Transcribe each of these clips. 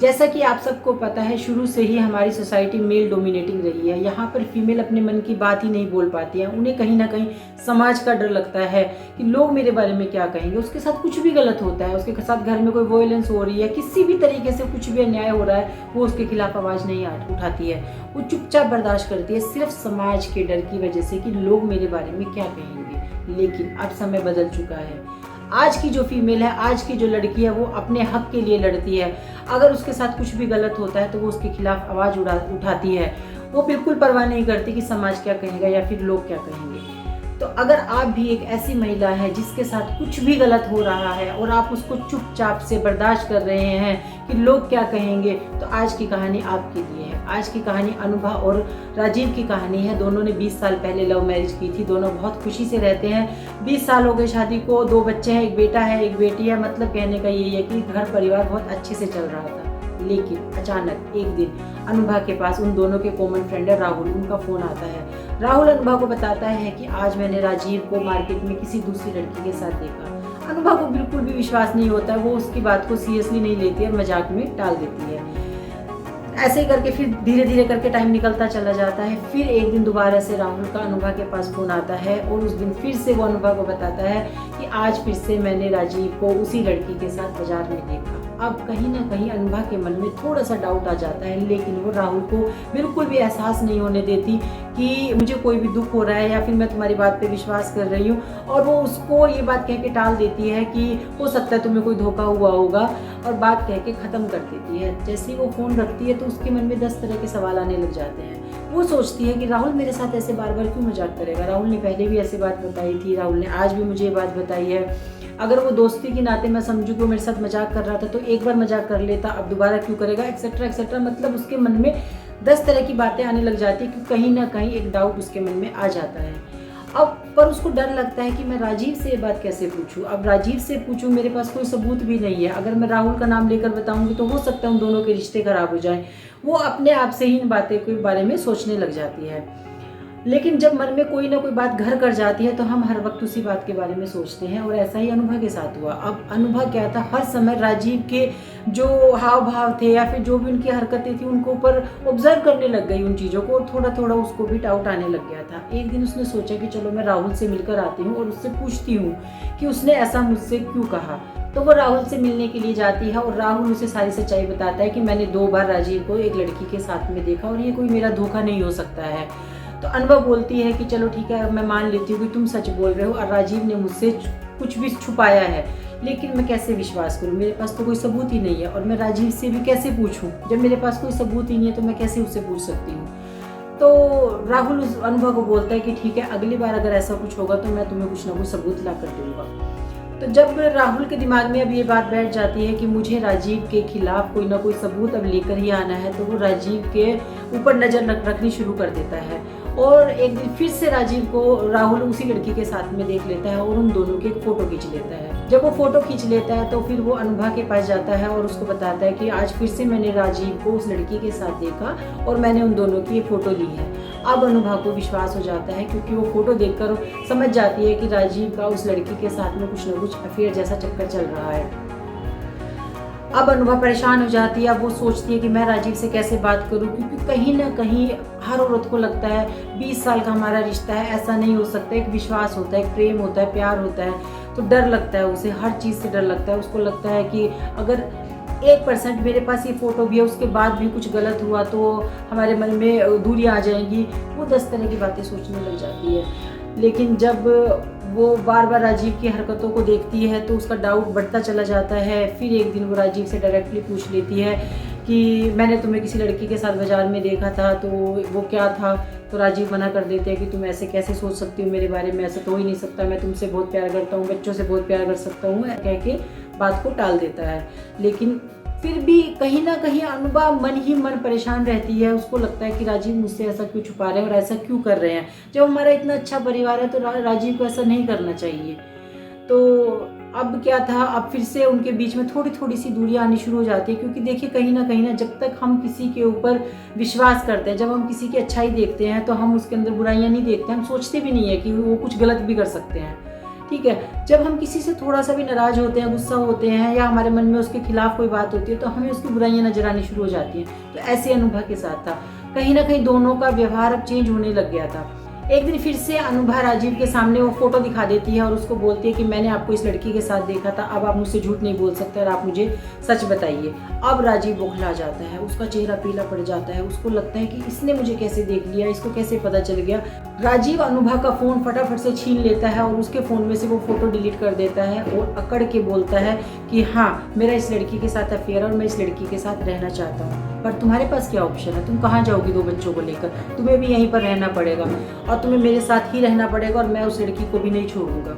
जैसा कि आप सबको पता है, शुरू से ही हमारी सोसाइटी मेल डोमिनेटिंग रही है। यहाँ पर फीमेल अपने मन की बात ही नहीं बोल पाती है। उन्हें कहीं ना कहीं समाज का डर लगता है कि लोग मेरे बारे में क्या कहेंगे। उसके साथ कुछ भी गलत होता है, उसके साथ घर में कोई वायलेंस हो रही है, किसी भी तरीके से कुछ भी अन्याय हो रहा है, वो उसके खिलाफ आवाज़ नहीं उठाती है। वो चुपचाप बर्दाश्त करती है, सिर्फ समाज के डर की वजह से कि लोग मेरे बारे में क्या कहेंगे। लेकिन अब समय बदल चुका है। आज की जो फीमेल है, आज की जो लड़की है, वो अपने हक के लिए लड़ती है। अगर उसके साथ कुछ भी गलत होता है तो वो उसके खिलाफ आवाज़ उठाती है। वो बिल्कुल परवाह नहीं करती कि समाज क्या कहेगा या फिर लोग क्या कहेंगे। तो अगर आप भी एक ऐसी महिला है जिसके साथ कुछ भी गलत हो रहा है और आप उसको चुपचाप से बर्दाश्त कर रहे हैं कि लोग क्या कहेंगे, तो आज की कहानी आपके लिए है। आज की कहानी अनुभा और राजीव की कहानी है। दोनों ने 20 साल पहले लव मैरिज की थी। दोनों बहुत खुशी से रहते हैं। 20 साल हो गए शादी को, 2 बच्चे हैं, एक बेटा है, एक बेटी है। मतलब कहने का यही है कि घर परिवार बहुत अच्छे से चल रहा था। लेकिन अचानक एक दिन अनुभा के पास उन दोनों के कॉमन फ्रेंड है राहुल, उनका फ़ोन आता है। राहुल अनुभा को बताता है कि आज मैंने राजीव को मार्केट में किसी दूसरी लड़की के साथ देखा। अनुभा को बिल्कुल भी विश्वास नहीं होता है। वो उसकी बात को सीरियसली नहीं लेती है, मजाक में टाल देती है। ऐसे ही करके फिर धीरे धीरे करके टाइम निकलता चला जाता है। फिर एक दिन दोबारा से राहुल का अनुभा के पास फ़ोन आता है और उस दिन फिर से वो अनुभा को बताता है कि आज फिर से मैंने राजीव को उसी लड़की के साथ बाजार में देखा। अब कहीं ना कहीं अनुभा के मन में थोड़ा सा डाउट आ जाता है, लेकिन वो राहुल को बिल्कुल भी एहसास नहीं होने देती कि मुझे कोई भी दुख हो रहा है या फिर मैं तुम्हारी बात पे विश्वास कर रही हूँ। और वो उसको ये बात कह के टाल देती है कि हो सकता है तुम्हें कोई धोखा हुआ होगा, और बात कह के ख़त्म कर देती है। जैसे ही वो फ़ोन रखती है तो उसके मन में 10 तरह के सवाल आने लग जाते हैं। वो सोचती है कि राहुल मेरे साथ ऐसे बार बार क्यों मजाक करेगा। राहुल ने पहले भी ऐसी बात बताई थी, राहुल ने आज भी मुझे ये बात बताई है। अगर वो दोस्ती के नाते मैं समझूँ कि वो मेरे साथ मजाक कर रहा था तो एक बार मजाक कर लेता, अब दोबारा क्यों करेगा, एक्सेट्रा एक्सेट्रा। मतलब उसके मन में 10 तरह की बातें आने लग जाती है कि कहीं ना कहीं एक डाउट उसके मन में आ जाता है। अब पर उसको डर लगता है कि मैं राजीव से ये बात कैसे पूछूं। अब राजीव से पूछूं, मेरे पास कोई सबूत भी नहीं है। अगर मैं राहुल का नाम लेकर बताऊंगी तो हो सकता है उन दोनों के रिश्ते खराब हो जाएं। वो अपने आप से ही इन बातें के बारे में सोचने लग जाती है। लेकिन जब मन में कोई ना कोई बात घर कर जाती है तो हम हर वक्त उसी बात के बारे में सोचते हैं, और ऐसा ही अनुभा के साथ हुआ। अब अनुभा क्या था, हर समय राजीव के जो हाव भाव थे या फिर जो भी उनकी हरकतें थी उनको ऊपर ऑब्जर्व करने लग गई उन चीज़ों को, और थोड़ा थोड़ा उसको भी डाउट आने लग गया था। एक दिन उसने सोचा कि चलो मैं राहुल से मिलकर आती हूँ और उससे पूछती हूँ कि उसने ऐसा मुझसे क्यों कहा। तो वो राहुल से मिलने के लिए जाती है और राहुल उसे सारी सच्चाई बताता है कि मैंने 2 बार राजीव को एक लड़की के साथ में देखा और ये कोई मेरा धोखा नहीं हो सकता है। तो अनुभा बोलती है कि चलो ठीक है, मैं मान लेती हूँ कि तुम सच बोल रहे हो और राजीव ने मुझसे कुछ भी छुपाया है, लेकिन मैं कैसे विश्वास करूँ, मेरे पास तो कोई सबूत ही नहीं है, और मैं राजीव से भी कैसे पूछूँ। जब मेरे पास कोई सबूत ही नहीं है तो मैं कैसे उससे पूछ सकती हूँ। तो राहुल उस अनुभा को बोलता है कि ठीक है, अगली बार अगर ऐसा कुछ होगा तो मैं तुम्हें कुछ ना कुछ सबूत ला कर दूंगा। तो जब राहुल के दिमाग में अब ये बात बैठ जाती है कि मुझे राजीव के खिलाफ कोई ना कोई सबूत अब लेकर ही आना है, तो वो राजीव के ऊपर नज़र रखनी शुरू कर देता है। और एक दिन फिर से राजीव को राहुल उसी लड़की के साथ में देख लेता है और उन दोनों की एक फ़ोटो खींच लेता है। जब वो फ़ोटो खींच लेता है तो फिर वो अनुभा के पास जाता है और उसको बताता है कि आज फिर से मैंने राजीव को उस लड़की के साथ देखा और मैंने उन दोनों की ये फ़ोटो ली है। अब अनुभा को विश्वास हो जाता है, क्योंकि वो फ़ोटो देखकर समझ जाती है कि राजीव का उस लड़की के साथ में कुछ ना कुछ अफेयर जैसा चक्कर चल रहा है। अब अनुभा परेशान हो जाती है। अब वो सोचती है कि मैं राजीव से कैसे बात करूं, क्योंकि कहीं ना कहीं हर औरत को लगता है 20 साल का हमारा रिश्ता है, ऐसा नहीं हो सकता। एक विश्वास होता है, एक प्रेम होता है, प्यार होता है, तो डर लगता है उसे, हर चीज़ से डर लगता है। उसको लगता है कि अगर 1% मेरे पास ये फ़ोटो भी है, उसके बाद भी कुछ गलत हुआ तो हमारे मन में दूरियां आ जाएंगी। वो 10 तरह की बातें सोचने लग जाती है। लेकिन जब वो बार बार राजीव की हरकतों को देखती है तो उसका डाउट बढ़ता चला जाता है। फिर एक दिन वो राजीव से डायरेक्टली पूछ लेती है कि मैंने तुम्हें किसी लड़की के साथ बाजार में देखा था, तो वो क्या था। तो राजीव मना कर देते हैं कि तुम ऐसे कैसे सोच सकती हो मेरे बारे में, ऐसा तो हो ही नहीं सकता, मैं तुमसे बहुत प्यार करता हूँ, बच्चों से बहुत प्यार कर सकता हूँ, कह के बात को टाल देता है। लेकिन फिर भी कहीं ना कहीं अनुभा मन ही मन परेशान रहती है। उसको लगता है कि राजीव मुझसे ऐसा क्यों छुपा रहे हैं और ऐसा क्यों कर रहे हैं। जब हमारा इतना अच्छा परिवार है तो राजीव को ऐसा नहीं करना चाहिए। तो अब क्या था, अब फिर से उनके बीच में थोड़ी थोड़ी सी दूरियां आनी शुरू हो जाती है, क्योंकि देखिए कहीं ना जब तक हम किसी के ऊपर विश्वास करते हैं, जब हम किसी की अच्छाई देखते हैं तो हम उसके अंदर बुराइयां नहीं देखते, हम सोचते भी नहीं है कि वो कुछ गलत भी कर सकते हैं। ठीक है। जब हम किसी से थोड़ा सा भी नाराज होते हैं, गुस्सा होते हैं या हमारे मन में उसके खिलाफ कोई बात होती है तो हमें उसकी बुराइयां नजर आनी शुरू हो जाती हैं। तो ऐसे अनुभा के साथ था। कहीं ना कहीं दोनों का व्यवहार अब चेंज होने लग गया था। एक दिन फिर से अनुभा राजीव के सामने वो फोटो दिखा देती है और उसको बोलती है कि मैंने आपको इस लड़की के साथ देखा था, अब आप मुझसे झूठ नहीं बोल सकते और आप मुझे सच बताइए। अब राजीव बौखला जाता है, उसका चेहरा पीला पड़ जाता है, उसको लगता है कि इसने मुझे कैसे देख लिया, इसको कैसे पता चल गया। राजीव अनुभा का फोन फटाफट से छीन लेता है और उसके फोन में से वो फोटो डिलीट कर देता है और अकड़ के बोलता है कि हाँ, मेरा इस लड़की के साथ अफेयर और मैं इस लड़की के साथ रहना चाहता हूँ, पर तुम्हारे पास क्या ऑप्शन है, तुम कहाँ जाओगी 2 बच्चों को लेकर, तुम्हें भी यहीं पर रहना पड़ेगा और तुम्हें मेरे साथ ही रहना पड़ेगा और मैं उस लड़की को भी नहीं छोड़ूंगा।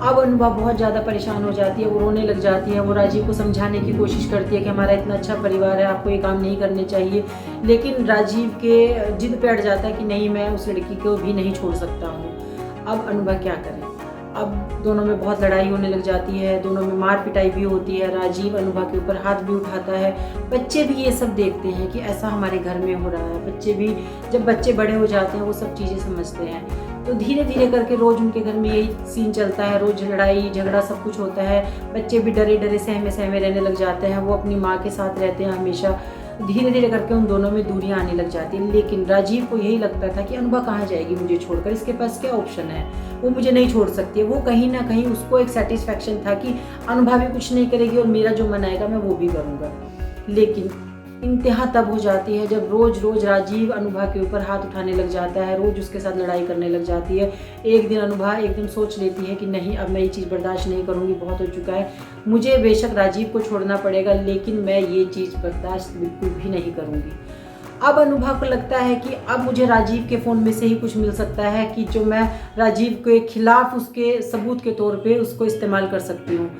अब अनुभा बहुत ज़्यादा परेशान हो जाती है, वो रोने लग जाती है। वो राजीव को समझाने की कोशिश करती है कि हमारा इतना अच्छा परिवार है, आपको ये काम नहीं करने चाहिए, लेकिन राजीव के जिद पे अड़ जाता है कि नहीं, मैं उस लड़की को भी नहीं छोड़ सकता हूँ। अब अनुभा क्या करे। अब दोनों में बहुत लड़ाई होने लग जाती है, दोनों में मार पिटाई भी होती है। राजीव अनुभा के ऊपर हाथ भी उठाता है। बच्चे भी ये सब देखते हैं कि ऐसा हमारे घर में हो रहा है। बच्चे भी, जब बच्चे बड़े हो जाते हैं, वो सब चीज़ें समझते हैं। तो धीरे धीरे करके रोज़ उनके घर में यही सीन चलता है, रोज़ लड़ाई झगड़ा सब कुछ होता है। बच्चे भी डरे डरे सहमे सहमे रहने लग जाते हैं, वो अपनी माँ के साथ रहते हैं हमेशा। धीरे धीरे करके उन दोनों में दूरियां आने लग जाती हैं। लेकिन राजीव को यही लगता था कि अनुभा कहाँ जाएगी मुझे छोड़कर, इसके पास क्या ऑप्शन है, वो मुझे नहीं छोड़ सकती है। वो कहीं ना कहीं उसको एक सेटिस्फैक्शन था कि अनुभा भी कुछ नहीं करेगी और मेरा जो मन आएगा मैं वो भी करूँगा। लेकिन इंतहा तब हो जाती है जब रोज़ रोज़ राजीव अनुभा के ऊपर हाथ उठाने लग जाता है, रोज़ उसके साथ लड़ाई करने लग जाती है। एक दिन अनुभा एकदम सोच लेती है कि नहीं, अब मैं ये चीज़ बर्दाश्त नहीं करूँगी, बहुत हो चुका है, मुझे बेशक राजीव को छोड़ना पड़ेगा लेकिन मैं ये चीज़ बर्दाश्त बिल्कुल भी नहीं करूँगी। अब अनुभा को लगता है कि अब मुझे राजीव के फ़ोन में से ही कुछ मिल सकता है कि जो मैं राजीव के खिलाफ उसके सबूत के तौर पे उसको इस्तेमाल कर सकती हूँ।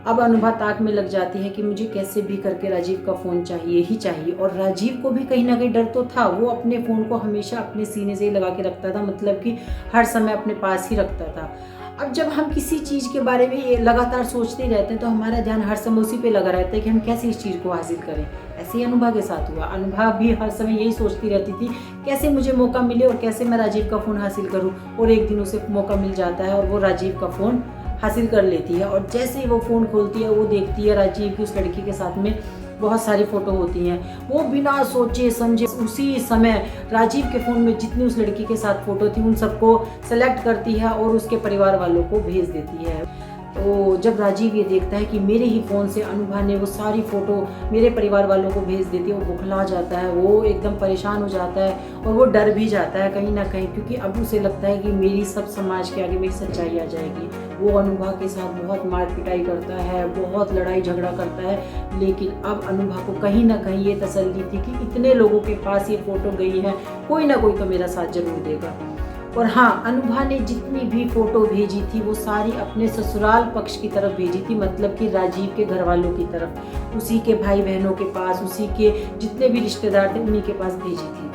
अब अनुभा ताक में लग जाती है कि मुझे कैसे भी करके राजीव का फ़ोन चाहिए ही चाहिए। और राजीव को भी कहीं ना कहीं डर तो था, वो अपने फ़ोन को हमेशा अपने सीने से ही लगा के रखता था, मतलब कि हर समय अपने पास ही रखता था। अब जब हम किसी चीज़ के बारे में लगातार सोचते रहते हैं तो हमारा ध्यान हर समय उसी पे लगा रहता है कि हम कैसे इस चीज़ को हासिल करें। ऐसे ही अनुभा के साथ हुआ। अनुभा भी हर समय यही सोचती रहती थी कैसे मुझे मौका मिले और कैसे मैं राजीव का फ़ोन हासिल करूं। और एक दिन उसे मौका मिल जाता है और वो राजीव का फ़ोन हासिल कर लेती है। और जैसे ही वो फ़ोन खोलती है वो देखती है राजीव की उस लड़की के साथ में बहुत सारी फ़ोटो होती हैं। वो बिना सोचे समझे उसी समय राजीव के फ़ोन में जितनी उस लड़की के साथ फ़ोटो थी उन सबको सेलेक्ट करती है और उसके परिवार वालों को भेज देती है। तो जब राजीव ये देखता है कि मेरे ही फ़ोन से अनुभा ने वो सारी फ़ोटो मेरे परिवार वालों को भेज देती है, वो बौखला जाता है, वो एकदम परेशान हो जाता है और वो डर भी जाता है कहीं ना कहीं, क्योंकि अब उसे लगता है कि मेरी सब समाज के आगे मेरी सच्चाई आ जाएगी। वो अनुभा के साथ बहुत मार पिटाई करता है, बहुत लड़ाई झगड़ा करता है, लेकिन अब अनुभा को कहीं ना कहीं ये तसल्ली थी कि इतने लोगों के पास ये फ़ोटो गई है, कोई ना कोई तो मेरा साथ जरूर देगा। और हाँ, अनुभा ने जितनी भी फ़ोटो भेजी थी वो सारी अपने ससुराल पक्ष की तरफ भेजी थी, मतलब कि राजीव के घर वालों की तरफ, उसी के भाई बहनों के पास, उसी के जितने भी रिश्तेदार थे उन्हीं के पास भेजी थी।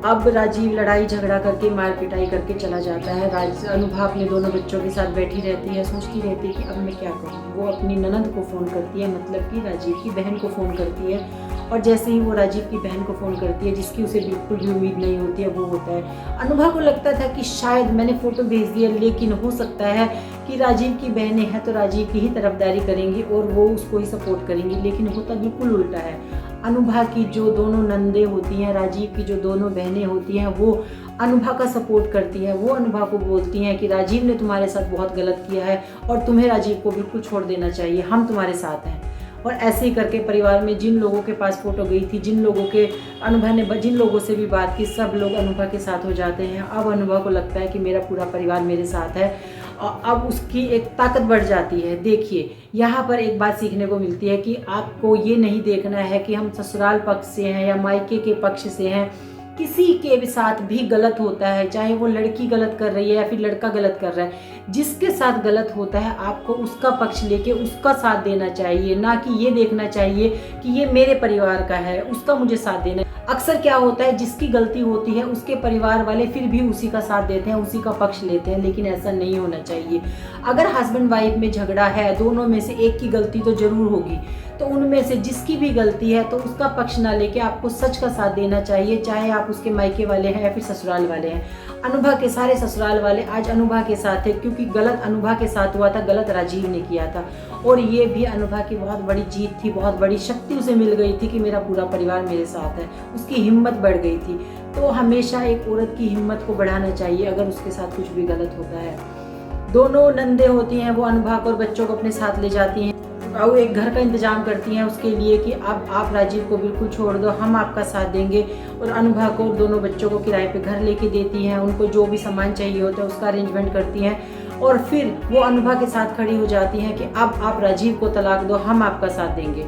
अब राजीव लड़ाई झगड़ा करके मार पिटाई करके चला जाता है। अनुभा अपने दोनों बच्चों के साथ बैठी रहती है, सोचती रहती है कि अब मैं क्या करूँ। वो अपनी ननद को फ़ोन करती है, मतलब कि राजीव की बहन को फ़ोन करती है। और जैसे ही वो राजीव की बहन को फ़ोन करती है, जिसकी उसे बिल्कुल भी उम्मीद नहीं होती है, वो होता है अनुभा को लगता था कि शायद मैंने फ़ोटो भेज दी है, लेकिन हो सकता है कि राजीव की बहनें हैं तो राजीव की ही तरफदारी करेंगी और वो उसको ही सपोर्ट करेंगी, लेकिन होता बिल्कुल उल्टा है। अनुभा की जो दोनों नंदे होती हैं, राजीव की जो दोनों बहनें होती हैं, वो अनुभा का सपोर्ट करती हैं। वो अनुभा को बोलती हैं कि राजीव ने तुम्हारे साथ बहुत गलत किया है और तुम्हें राजीव को बिल्कुल छोड़ देना चाहिए, हम तुम्हारे साथ हैं। और ऐसे ही करके परिवार में जिन लोगों के पास फ़ोटो गई थी, जिन लोगों के अनुभा ने जिन लोगों से भी बात की, सब लोग अनुभा के साथ हो जाते हैं। अब अनुभा को लगता है कि मेरा पूरा परिवार मेरे साथ है और अब उसकी एक ताकत बढ़ जाती है। देखिए, यहाँ पर एक बात सीखने को मिलती है कि आपको ये नहीं देखना है कि हम ससुराल पक्ष से हैं या मायके के पक्ष से हैं, किसी के भी साथ भी गलत होता है, चाहे वो लड़की गलत कर रही है या फिर लड़का गलत कर रहा है, जिसके साथ गलत होता है आपको उसका पक्ष लेके उसका साथ देना चाहिए, ना कि ये देखना चाहिए कि ये मेरे परिवार का है उसका मुझे साथ देना। अक्सर क्या होता है, जिसकी गलती होती है उसके परिवार वाले फिर भी उसी का साथ देते हैं, उसी का पक्ष लेते हैं, लेकिन ऐसा नहीं होना चाहिए। अगर हस्बैंड वाइफ में झगड़ा है, दोनों में से एक की गलती तो जरूर होगी, तो उनमें से जिसकी भी गलती है तो उसका पक्ष ना लेके आपको सच का साथ देना चाहिए, चाहे आप उसके मायके वाले हैं या फिर ससुराल वाले हैं। अनुभा के सारे ससुराल वाले आज अनुभा के साथ थे, क्योंकि गलत अनुभा के साथ हुआ था, गलत राजीव ने किया था। और ये भी अनुभा की बहुत बड़ी जीत थी, बहुत बड़ी शक्ति उसे मिल गई थी कि मेरा पूरा परिवार मेरे साथ है, उसकी हिम्मत बढ़ गई थी। तो हमेशा एक औरत की हिम्मत को बढ़ाना चाहिए अगर उसके साथ कुछ भी गलत होता है। दोनों नंदे होती हैं, वो अनुभा को और बच्चों को अपने साथ ले जाती हैं और एक घर का इंतजाम करती हैं उसके लिए कि अब आप राजीव को बिल्कुल छोड़ दो, हम आपका साथ देंगे। और अनुभा को दोनों बच्चों को किराए पे घर लेके देती हैं, उनको जो भी सामान चाहिए होता है उसका अरेंजमेंट करती हैं। और फिर वो अनुभा के साथ खड़ी हो जाती हैं कि अब आप राजीव को तलाक दो, हम आपका साथ देंगे।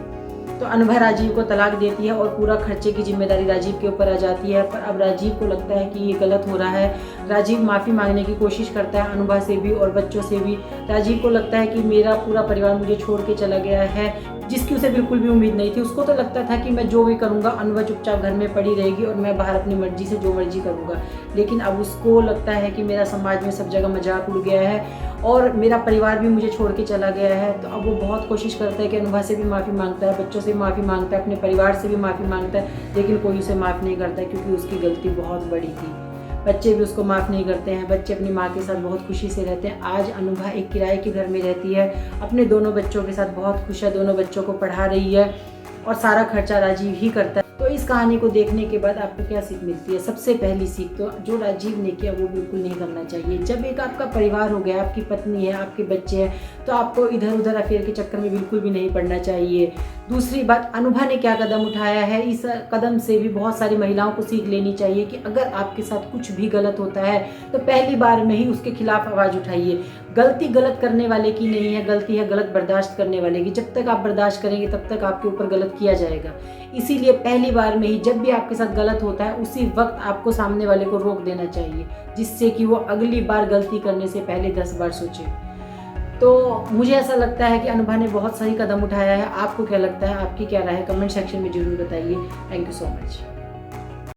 तो अनुभा राजीव को तलाक देती है और पूरा खर्चे की जिम्मेदारी राजीव के ऊपर आ जाती है। पर अब राजीव को लगता है कि ये गलत हो रहा है। राजीव माफ़ी मांगने की कोशिश करता है अनुभा से भी और बच्चों से भी। राजीव को लगता है कि मेरा पूरा परिवार मुझे छोड़ के चला गया है, जिसकी उसे बिल्कुल भी उम्मीद नहीं थी। उसको तो लगता था कि मैं जो भी करूँगा अनुभा चुपचाप घर में पड़ी रहेगी और मैं बाहर अपनी मर्जी से जो मर्जी करूँगा। लेकिन अब उसको लगता है कि मेरा समाज में सब जगह मजाक उड़ गया है और मेरा परिवार भी मुझे छोड़ के चला गया है। तो अब वो बहुत कोशिश करता है कि अनुभा से भी माफ़ी मांगता है, बच्चों से भी माफ़ी मांगता है, अपने परिवार से भी माफ़ी मांगता है, लेकिन कोई उसे माफ़ नहीं करता है क्योंकि उसकी गलती बहुत बड़ी थी। बच्चे भी उसको माफ़ नहीं करते हैं। बच्चे अपनी माँ के साथ बहुत खुशी से रहते हैं। आज अनुभा एक किराए के घर में रहती है, अपने दोनों बच्चों के साथ बहुत खुश है, दोनों बच्चों को पढ़ा रही है और सारा खर्चा राजीव ही करता है। तो इस कहानी को देखने के बाद आपको क्या सीख मिलती है? सबसे पहली सीख तो जो राजीव ने किया वो बिल्कुल नहीं करना चाहिए। जब एक आपका परिवार हो गया, आपकी पत्नी है, आपके बच्चे हैं, तो आपको इधर उधर अफेयर के चक्कर में बिल्कुल भी नहीं पड़ना चाहिए। दूसरी बात, अनुभा ने क्या कदम उठाया है, इस कदम से भी बहुत सारी महिलाओं को सीख लेनी चाहिए कि अगर आपके साथ कुछ भी गलत होता है तो पहली बार में ही उसके खिलाफ आवाज़ उठाइए। गलती गलत करने वाले की नहीं है, गलती है गलत बर्दाश्त करने वाले की। जब तक आप बर्दाश्त करेंगे तब तक आपके ऊपर गलत किया जाएगा। इसीलिए पहली बार में ही जब भी आपके साथ गलत होता है उसी वक्त आपको सामने वाले को रोक देना चाहिए, जिससे कि वो अगली बार गलती करने से पहले 10 बार सोचे। तो मुझे ऐसा लगता है कि अनुभा ने बहुत सही कदम उठाया है। आपको क्या लगता है? आपकी क्या राय है? कमेंट सेक्शन में जरूर बताइए। Thank you so much.